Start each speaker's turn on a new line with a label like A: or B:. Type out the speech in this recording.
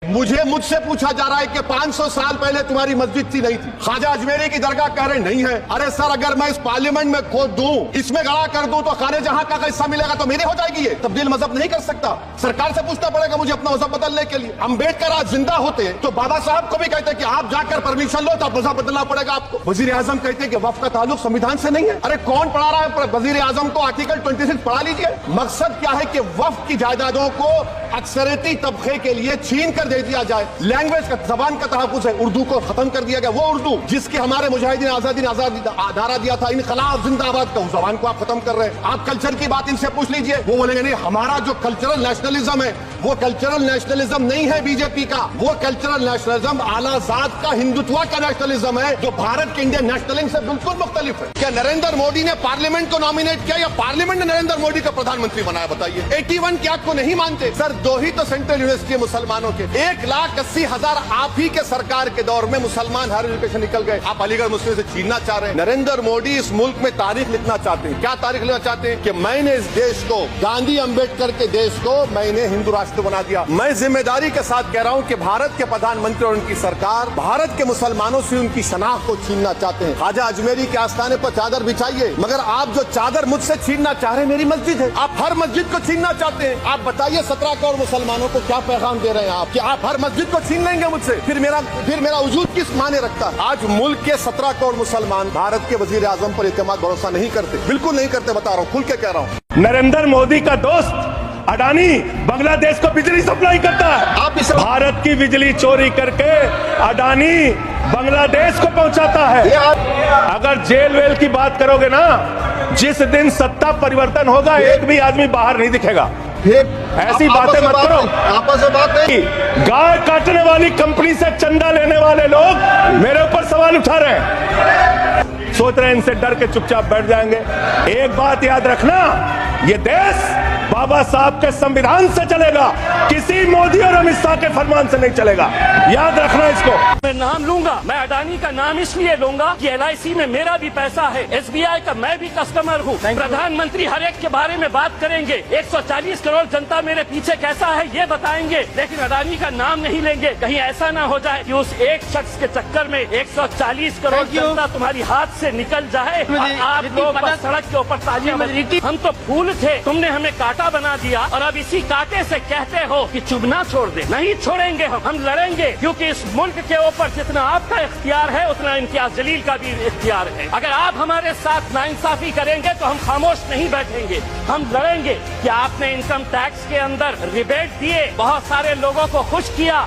A: मुझे मुझसे पूछा जा रहा है कि 500 साल पहले तुम्हारी मस्जिद थी नहीं थी। ख्वाजा अजमेरी की दरगाह कह रहे नहीं है। अरे सर, अगर मैं इस पार्लियामेंट में खोद दूं, इसमें गड़ा कर दूं, तो खाने जहां का हिस्सा मिलेगा तो मेरी हो जाएगी। ये तब्दील मजहब नहीं कर सकता। सरकार से पूछना पड़ेगा मुझे अपना मजहब बदलने के लिए। अम्बेडकर आज जिंदा होते तो बाबा साहब को भी कहते कि आप जाकर परमिशन लो, तो मजहब बदलना पड़ेगा आपको। वजीर आजम कहते कि वक्फ का ताल्लुक संविधान से नहीं है। अरे कौन पढ़ा रहा है वजीर आजम को? आर्टिकल 26 पढ़ा लीजिए। मकसद क्या है कि वक्फ की जायदादों को अक्सरियती तबके के लिए छीन कर दे दिया जाए। लैंग्वेज का, जबान का तहफ़्फ़ुज़ है, उर्दू को खत्म कर दिया गया। वो उर्दू जिसकी हमारे मुजाहिदीन आजादी धारा दिया था, इनकलाब जिंदाबाद का, उस जबान को आप खत्म कर रहे हैं। आप कल्चर की बात इनसे पूछ लीजिए, वो बोलेंगे नहीं, हमारा जो कल्चरल नेशनलिज्म है वो कल्चरल नेशनलिज्म नहीं है बीजेपी का। वो कल्चरल नेशनलिज्म आला ज़ात का हिंदुत्व का नेशनलिज्म है, जो भारत के इंडियन नेशनलिज्म से बिल्कुल मुख्तलिफ है। क्या नरेंद्र मोदी ने पार्लियामेंट को नॉमिनेट किया या पार्लियामेंट ने नरेंद्र मोदी को प्रधानमंत्री बनाया? बताइए। 81 की एक्ट को नहीं मानते सर। दो ही तो सेंट्रल यूनिवर्सिटी है मुसलमानों के। 1,80,000 आप ही के सरकार के दौर में मुसलमान हायर एजुकेशन निकल गए। आप अलीगढ़ मुस्लिम से छीनना चाह रहे हैं। नरेंद्र मोदी इस मुल्क में तारीख लिखना चाहते हैं। क्या तारीख लिखना चाहते हैं? कि मैंने इस देश को, गांधी अम्बेडकर के देश को मैंने हिंदू राष्ट्र बना दिया। मैं जिम्मेदारी के साथ कह रहा हूं कि भारत के प्रधानमंत्री और उनकी सरकार भारत के मुसलमानों से उनकी शनाख्त को छीनना चाहते हैं। ख्वाजा अजमेरी के आस्थाने पर चादर बिछाइए, मगर आप जो चादर मुझसे छीनना चाह रहे हैं, मेरी मस्जिद है, आप हर मस्जिद को छीनना चाहते हैं। आप बताइए 17 करोड़ मुसलमानों को क्या पैगाम दे रहे हैं आप कि आप हर मस्जिद को छीन लेंगे मुझसे? फिर मेरा वजूद किस माने रखता है? आज मुल्क के 17 करोड़ मुसलमान भारत के वजीर आजम पर इत्मीनान भरोसा नहीं करते, बिल्कुल नहीं करते। बता रहा हूँ, खुल के कह रहा हूँ।
B: नरेंद्र मोदी का दोस्त अडानी बांग्लादेश को बिजली सप्लाई करता है।
A: आप इस
B: भारत की बिजली चोरी करके अडानी बांग्लादेश को पहुंचाता है। अगर जेल वेल की बात करोगे ना, जिस दिन सत्ता परिवर्तन होगा एक भी आदमी बाहर नहीं दिखेगा। ऐसी बातें मत करो।
A: आपस में बात नहीं।
B: गाय काटने वाली कंपनी से चंदा लेने वाले लोग मेरे ऊपर सवाल उठा रहे हैं, सोच रहे हैं इनसे डर के चुपचाप बैठ जाएंगे। एक बात याद रखना, ये देश बाबा साहब के संविधान से चलेगा, किसी मोदी और अमित शाह के फरमान से नहीं चलेगा। याद रखना इसको।
C: मैं नाम लूंगा, मैं अडानी का नाम इसलिए लूंगा कि LIC में मेरा भी पैसा है, SBI का मैं भी कस्टमर हूँ। प्रधानमंत्री हर एक के बारे में बात करेंगे, 140 करोड़ जनता मेरे पीछे कैसा है ये बताएंगे, लेकिन अडानी का नाम नहीं लेंगे। कहीं ऐसा ना हो जाए कि उस एक शख्स के चक्कर में 140 करोड़ जनता तुम्हारी हाथ से निकल जाए और आप लोग सड़क के ऊपर तालियां बजाएं। हम तो फूल थे, तुमने हमें कांटा बना दिया और अब इसी कांटे से कहते हो कि चुभना छोड़ दे। नहीं छोड़ेंगे, हम लड़ेंगे, क्योंकि इस मुल्क के ऊपर जितना आपका इख्तियार है उतना इम्तियाज जलील का भी इख्तियार है। अगर आप हमारे साथ नाइंसाफी करेंगे तो हम खामोश नहीं बैठेंगे, हम लड़ेंगे। कि आपने इनकम टैक्स के अंदर रिबेट दिए, बहुत सारे लोगों को खुश किया,